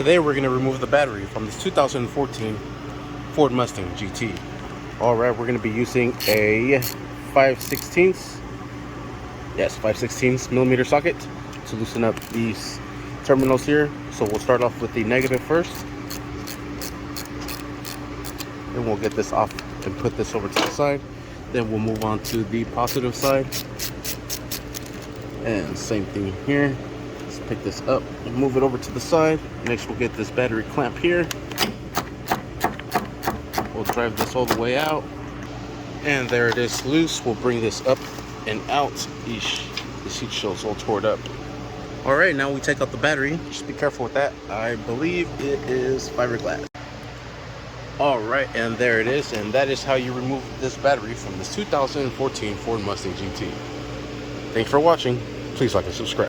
today we're going to remove the battery from this 2014 Ford Mustang GT. Alright, we're going to be using a 5/16 millimeter socket to loosen up these terminals here. So we'll start off with the negative first. Then we'll get this off and put this over to the side. Then we'll move on to the positive side. And same thing here. Let's pick this up and move it over to the side. Next we'll get this battery clamp here. We'll drive this all the way out. And there it is loose. We'll bring this up and out. Eesh, the seat shows all torn up. Alright, now we take out the battery. Just be careful with that. I believe it is fiberglass. Alright, and there it is. And that is how you remove this battery from this 2014 Ford Mustang GT. Thanks for watching. Please like and subscribe.